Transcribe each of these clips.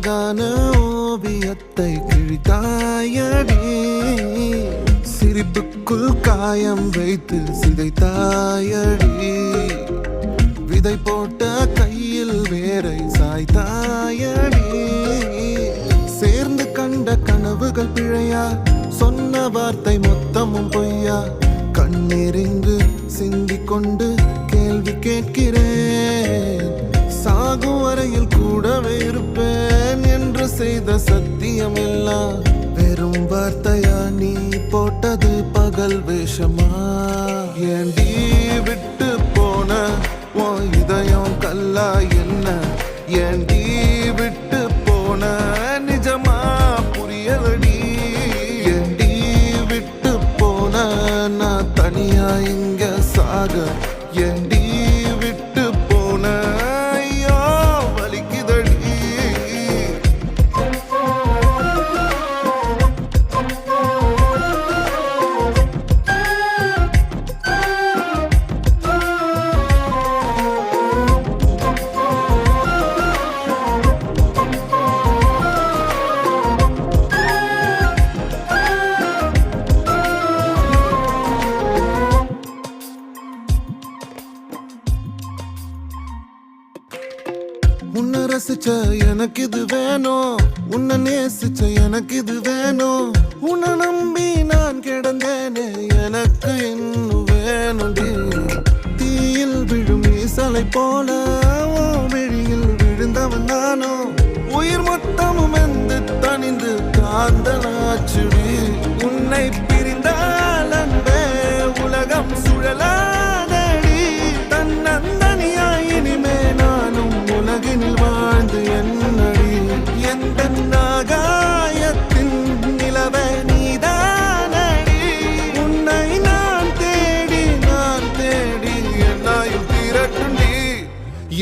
அழகான ஓவியத்தை கிழித்தாயடி, சிரிப்புக்குள் காயம் வைத்து சிதைத்தாயடி, விதை போட்ட கையில் வேரை சாய்த்தாயடி, சேர்ந்து கண்ட கனவுகள் பிழையா, சொன்ன வார்த்தை மொத்தமும் பொய்யா, கண்ணெறிந்து சிந்திக் கொண்டு கேள்வி கேட்கிறேன், சாகும் வரையில் கூடவே இருப்பேன் என்று செய்த சத்தியம் எல்லாம் வெறும் வார்த்தையா, நீ போட்டது பகல் வேஷமா, ஏண்டி விட்டு போன உன் இதயம் கல்லா என்ன, ஏண்டி விட்டு போன நிஜமா புரியலடி, ஏண்டி விட்டு போன நான் தனியா இங்க சாக, ஏண்டி விட்டு போன ஐயோ வலிக்குதடி. உன்னை ரசிச்ச எனக்கு இது வேணும், உன்னை நேசிச்ச எனக்கு இது வேணும், உன்னை நம்பி நான் கிடந்தேனே எனக்கு இன்னும் வேணும்டி, தீயில் விழும் ஈசலை போல விழியில் விழுந்தவன் நானோ, உயிர் மொத்தமும் எந்த தனிந்து காந்தலாச்சுடி, உன்னை பிரிந்தால் அன்பே உலகம் சுழலாதடி, தன்னந்தனியாய் இனிமே நானும் உலகினில் வாழ்ந்து என்னடி, எந்த நாகாயத்தின் நிலவே நீதானடி, உன்னை நான் தேடி என்னாயும் திரட்டுண்டி,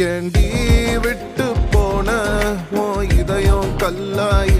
ஏண்டி விட்டு போன உன் இதயம் கல்லாய்